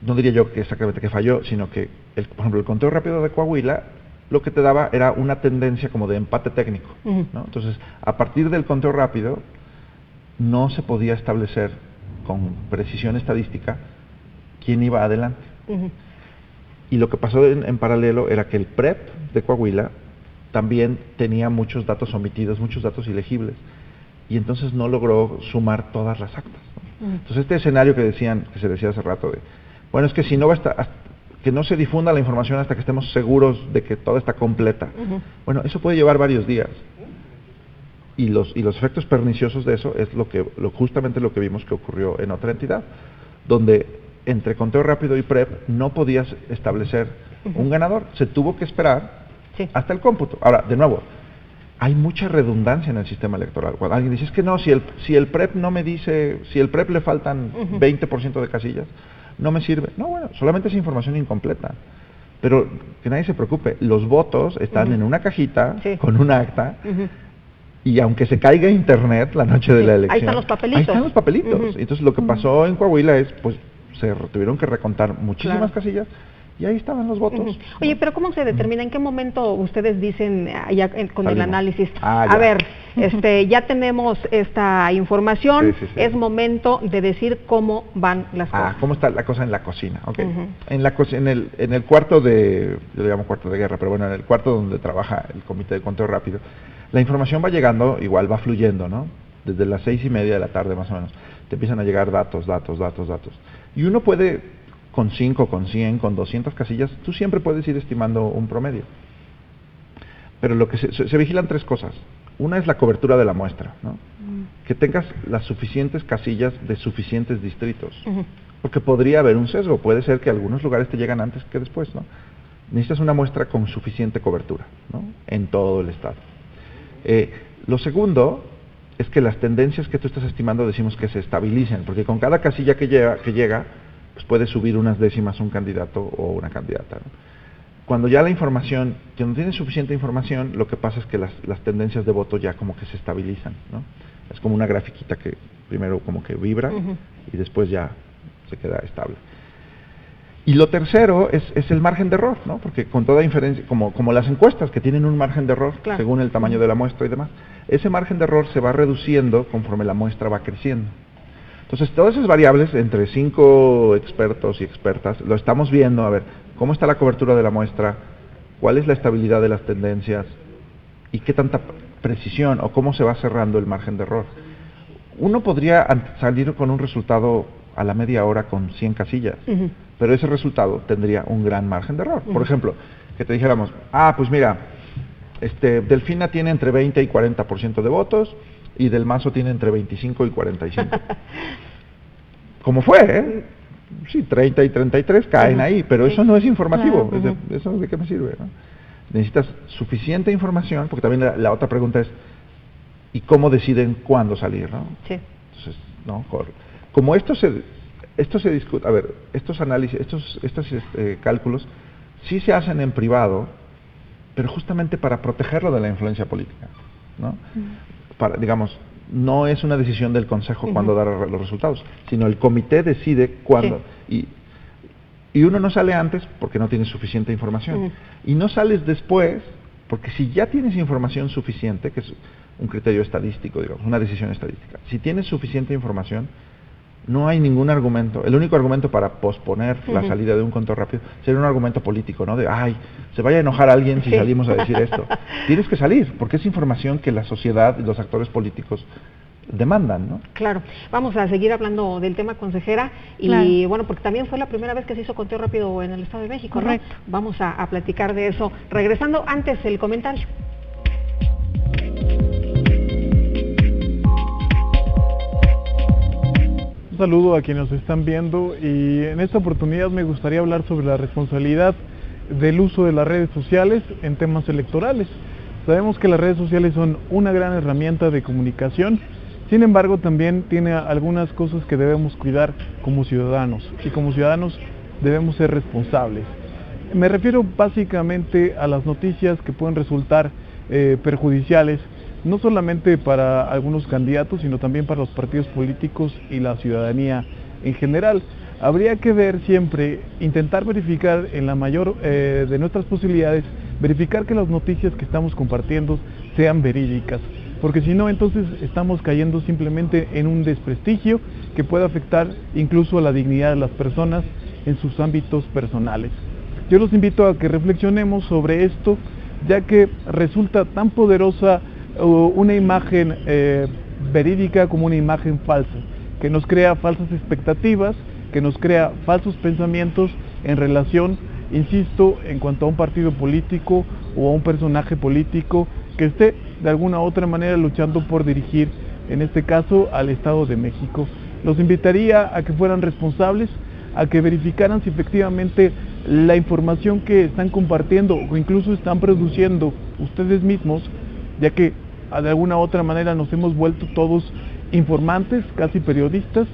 No diría yo que exactamente que falló, sino que, por ejemplo, el conteo rápido de Coahuila lo que te daba era una tendencia como de empate técnico, ¿no? Entonces, a partir del conteo rápido, no se podía establecer con precisión estadística quién iba adelante. Y lo que pasó en paralelo era que el PREP de Coahuila también tenía muchos datos omitidos, muchos datos ilegibles, y entonces no logró sumar todas las actas, ¿no? Entonces, este escenario que se decía hace rato de, bueno, es que si no va a estar, que no se difunda la información hasta que estemos seguros de que toda está completa. Bueno, eso puede llevar varios días. Y los efectos perniciosos de eso es justamente lo que vimos que ocurrió en otra entidad, donde entre conteo rápido y PREP no podías establecer un ganador. Se tuvo que esperar hasta el cómputo. Ahora, de nuevo, hay mucha redundancia en el sistema electoral. Cuando alguien dice, es que no, si el PREP no me dice, si el PREP le faltan 20% de casillas, no me sirve. No, bueno, solamente es información incompleta. Pero que nadie se preocupe, los votos están en una cajita con un acta, y aunque se caiga internet la noche de la elección, ahí están los papelitos. Ahí están los papelitos. Entonces lo que pasó en Coahuila es, pues, se tuvieron que recontar muchísimas casillas, y ahí estaban los votos. Oye, pero ¿cómo se determina? ¿En qué momento ustedes dicen ya con el análisis? A ver, ya tenemos esta información, es momento de decir cómo van las cosas. ¿Cómo está la cosa en la cocina? Okay. En el cuarto yo lo llamo cuarto de guerra, pero bueno, en el cuarto donde trabaja el comité de conteo rápido, la información va llegando, igual va fluyendo, ¿no? Desde las 6:30 de la tarde más o menos, te empiezan a llegar datos. Y uno puede, con 5, con 100, con 200 casillas, tú siempre puedes ir estimando un promedio. Pero lo que se vigilan tres cosas. Una es la cobertura de la muestra, ¿no? Que tengas las suficientes casillas de suficientes distritos. Porque podría haber un sesgo, puede ser que algunos lugares te llegan antes que después, ¿no? Necesitas una muestra con suficiente cobertura, ¿no? En todo el estado. Lo segundo es que las tendencias que tú estás estimando decimos que se estabilicen, porque con cada casilla que llega pues puede subir unas décimas un candidato o una candidata, ¿no? Cuando ya que no tienes suficiente información, lo que pasa es que las tendencias de voto ya como que se estabilizan, ¿no? Es como una grafiquita que primero como que vibra y después ya se queda estable. Y lo tercero es el margen de error, ¿no? Porque con toda inferencia, como las encuestas que tienen un margen de error según el tamaño de la muestra y demás, ese margen de error se va reduciendo conforme la muestra va creciendo. Entonces, todas esas variables, entre 5 expertos y expertas, lo estamos viendo, a ver, cómo está la cobertura de la muestra, cuál es la estabilidad de las tendencias, y qué tanta precisión, o cómo se va cerrando el margen de error. Uno podría salir con un resultado a la media hora con 100 casillas, pero ese resultado tendría un gran margen de error. Por ejemplo, que te dijéramos, pues mira, Delfina tiene entre 20 y 40% de votos, y Del Mazo tiene entre 25 y 45. ¿Cómo fue? Sí, 30 y 33 caen ahí, pero eso no es informativo. ¿Eso de qué me sirve, no? Necesitas suficiente información, porque también la otra pregunta es, ¿y cómo deciden cuándo salir, no? Entonces, no, como esto se discute, a ver, estos análisis, estos cálculos sí se hacen en privado, pero justamente para protegerlo de la influencia política, ¿no? Digamos, no es una decisión del Consejo cuando dar los resultados, sino el comité decide cuándo. Y uno no sale antes porque no tiene suficiente información. Y no sales después porque si ya tienes información suficiente, que es un criterio estadístico, digamos, una decisión estadística, si tienes suficiente información, no hay ningún argumento. El único argumento para posponer la salida de un conteo rápido sería un argumento político, ¿no? De, se vaya a enojar alguien si salimos a decir esto. Tienes que salir, porque es información que la sociedad y los actores políticos demandan, ¿no? Claro. Vamos a seguir hablando del tema, consejera, y bueno, porque también fue la primera vez que se hizo conteo rápido en el Estado de México, correcto, ¿no? Vamos a platicar de eso. Regresando, antes el comentario. Un saludo a quienes nos están viendo, y en esta oportunidad me gustaría hablar sobre la responsabilidad del uso de las redes sociales en temas electorales. Sabemos que las redes sociales son una gran herramienta de comunicación, sin embargo también tiene algunas cosas que debemos cuidar como ciudadanos, y como ciudadanos debemos ser responsables. Me refiero básicamente a las noticias que pueden resultar perjudiciales, no solamente para algunos candidatos, sino también para los partidos políticos y la ciudadanía en general. Habría que ver siempre, intentar verificar en la mayor de nuestras posibilidades, verificar que las noticias que estamos compartiendo sean verídicas, porque si no, entonces estamos cayendo simplemente en un desprestigio que puede afectar incluso a la dignidad de las personas en sus ámbitos personales. Yo los invito a que reflexionemos sobre esto, ya que resulta tan poderosa una imagen verídica como una imagen falsa, que nos crea falsas expectativas, que nos crea falsos pensamientos en relación, insisto, en cuanto a un partido político o a un personaje político que esté de alguna u otra manera luchando por dirigir, en este caso, al Estado de México. Los invitaría a que fueran responsables, a que verificaran si efectivamente la información que están compartiendo o incluso están produciendo ustedes mismos, ya que de alguna u otra manera nos hemos vuelto todos informantes, casi periodistas,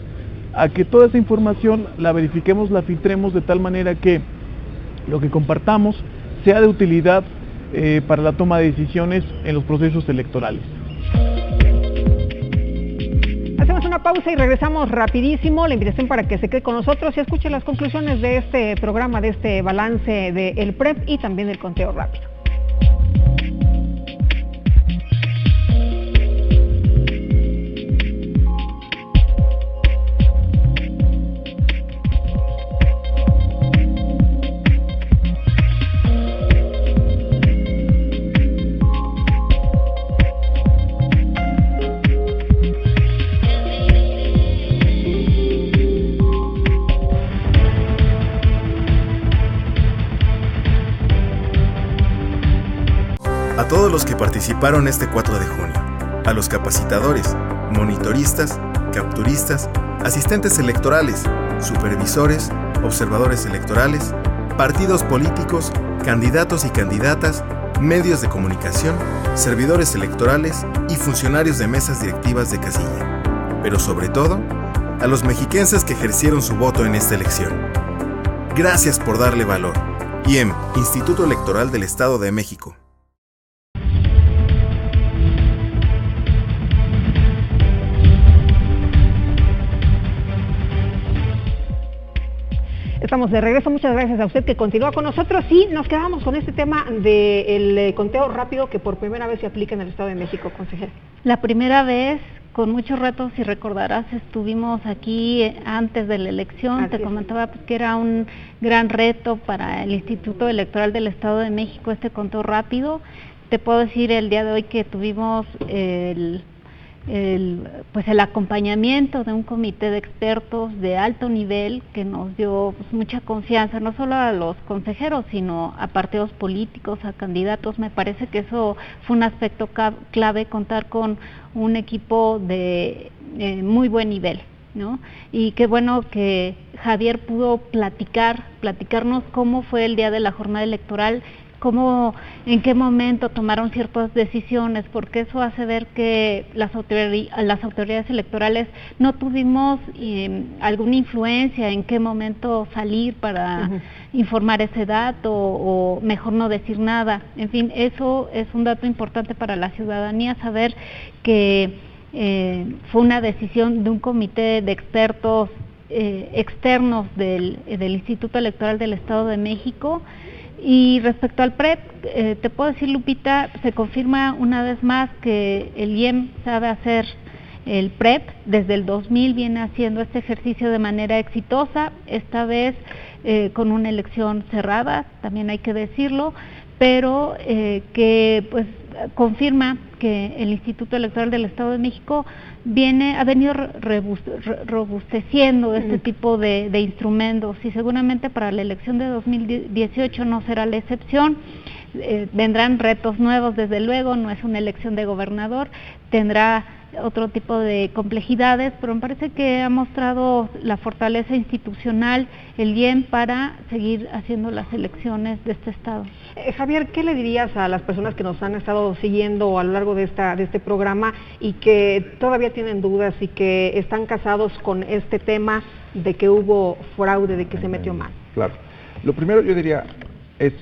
a que toda esa información la verifiquemos, la filtremos de tal manera que lo que compartamos sea de utilidad para la toma de decisiones en los procesos electorales. Hacemos una pausa y regresamos rapidísimo. La invitación para que se quede con nosotros y escuche las conclusiones de este programa, de este balance del PREP y también del conteo rápido. A todos los que participaron este 4 de junio, a los capacitadores, monitoristas, capturistas, asistentes electorales, supervisores, observadores electorales, partidos políticos, candidatos y candidatas, medios de comunicación, servidores electorales y funcionarios de mesas directivas de casilla. Pero sobre todo, a los mexiquenses que ejercieron su voto en esta elección. Gracias por darle valor. IEM, Instituto Electoral del Estado de México. Estamos de regreso, muchas gracias a usted que continúa con nosotros y nos quedamos con este tema del conteo rápido que por primera vez se aplica en el Estado de México, consejera. La primera vez, con muchos retos, si recordarás, estuvimos aquí antes de la elección, te comentaba que era un gran reto para el Instituto Electoral del Estado de México este conteo rápido. Te puedo decir el día de hoy que tuvimos el acompañamiento de un comité de expertos de alto nivel que nos dio mucha confianza, no solo a los consejeros, sino a partidos políticos, a candidatos. Me parece que eso fue un aspecto clave, contar con un equipo de muy buen nivel, ¿no? Y qué bueno que Javier pudo platicarnos cómo fue el día de la jornada electoral en qué momento tomaron ciertas decisiones, porque eso hace ver que las autoridades electorales no tuvimos alguna influencia en qué momento salir para informar ese dato, o mejor no decir nada. En fin, eso es un dato importante para la ciudadanía, saber que fue una decisión de un comité de expertos externos del Instituto Electoral del Estado de México. Y respecto al PREP, te puedo decir, Lupita, se confirma una vez más que el IEM sabe hacer el PREP. Desde el 2000 viene haciendo este ejercicio de manera exitosa, esta vez con una elección cerrada, también hay que decirlo, pero que pues confirma que el Instituto Electoral del Estado de México ha venido robusteciendo este tipo de instrumentos, y seguramente para la elección de 2018 no será la excepción. Vendrán retos nuevos, desde luego, no es una elección de gobernador, tendrá otro tipo de complejidades, pero me parece que ha mostrado la fortaleza institucional el IEM para seguir haciendo las elecciones de este estado. Javier, ¿qué le dirías a las personas que nos han estado siguiendo a lo largo de este programa y que todavía tienen dudas y que están casados con este tema de que hubo fraude, de que se metió mal? Claro. Lo primero yo diría es,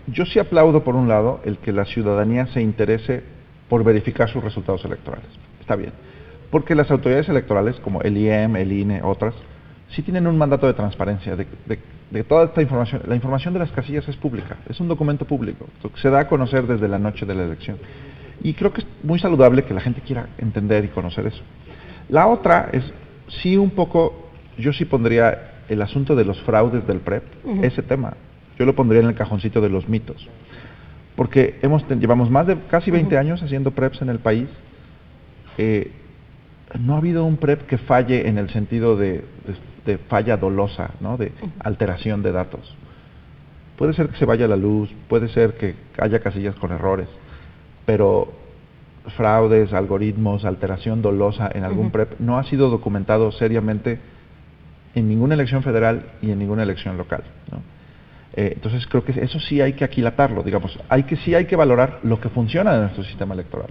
yo sí aplaudo por un lado el que la ciudadanía se interese por verificar sus resultados electorales. Está bien. Porque las autoridades electorales, como el IEM, el INE, otras, sí tienen un mandato de transparencia, de toda esta información. La información de las casillas es pública, es un documento público, se da a conocer desde la noche de la elección. Y creo que es muy saludable que la gente quiera entender y conocer eso. La otra es, sí un poco, yo sí pondría el asunto de los fraudes del PREP, ese tema, yo lo pondría en el cajoncito de los mitos. Porque llevamos más de casi 20 años haciendo PREPs en el país. No ha habido un PREP que falle en el sentido de falla dolosa, ¿no? De alteración de datos. Puede ser que se vaya la luz, puede ser que haya casillas con errores, pero fraudes, algoritmos, alteración dolosa en algún PREP no ha sido documentado seriamente en ninguna elección federal y en ninguna elección local, ¿no? Entonces creo que eso sí hay que aquilatarlo, digamos, hay que valorar lo que funciona de nuestro sistema electoral.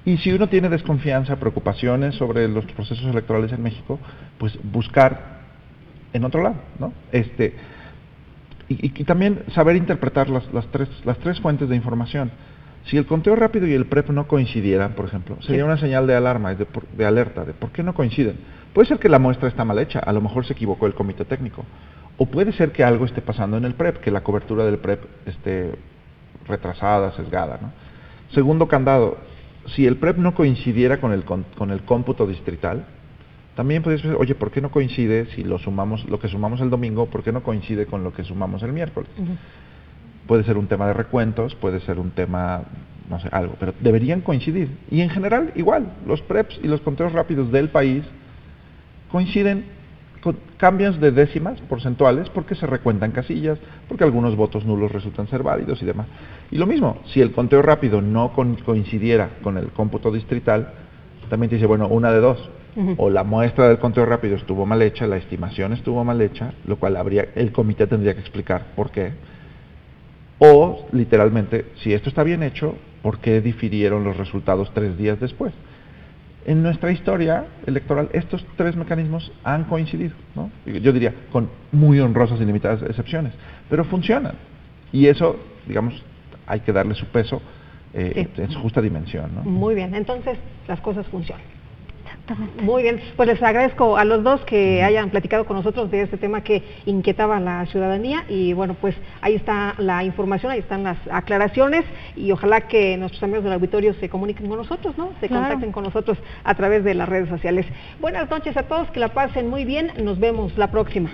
Y si uno tiene desconfianza, preocupaciones sobre los procesos electorales en México, pues buscar en otro lado, ¿no? Y también saber interpretar las tres fuentes de información. Si el conteo rápido y el PREP no coincidieran, por ejemplo, sería una señal de alarma, de alerta, de por qué no coinciden. Puede ser que la muestra está mal hecha, a lo mejor se equivocó el comité técnico. O puede ser que algo esté pasando en el PREP, que la cobertura del PREP esté retrasada, sesgada, ¿no? Segundo candado, si el PREP no coincidiera con el cómputo distrital, también podría ser, oye, ¿por qué no coincide si lo que sumamos el domingo, por qué no coincide con lo que sumamos el miércoles? Puede ser un tema de recuentos, puede ser un tema, no sé, algo, pero deberían coincidir. Y en general, igual, los PREPs y los conteos rápidos del país coinciden con cambios de décimas porcentuales porque se recuentan casillas, porque algunos votos nulos resultan ser válidos y demás. Y lo mismo, si el conteo rápido no coincidiera con el cómputo distrital, también te dice, bueno, una de dos, o la muestra del conteo rápido estuvo mal hecha, la estimación estuvo mal hecha, lo cual el comité tendría que explicar por qué, o literalmente, si esto está bien hecho, ¿por qué difirieron los resultados 3 días después? En nuestra historia electoral, estos 3 mecanismos han coincidido, ¿no? Yo diría, con muy honrosas y limitadas excepciones, pero funcionan. Y eso, digamos, hay que darle su peso en su justa dimensión, ¿no? Muy bien, entonces las cosas funcionan. Exactamente. Muy bien, pues les agradezco a los dos que hayan platicado con nosotros de este tema que inquietaba a la ciudadanía, y bueno, pues ahí está la información, ahí están las aclaraciones, y ojalá que nuestros amigos del auditorio se comuniquen con nosotros, ¿no? Se contacten con nosotros a través de las redes sociales. Buenas noches a todos, que la pasen muy bien, nos vemos la próxima.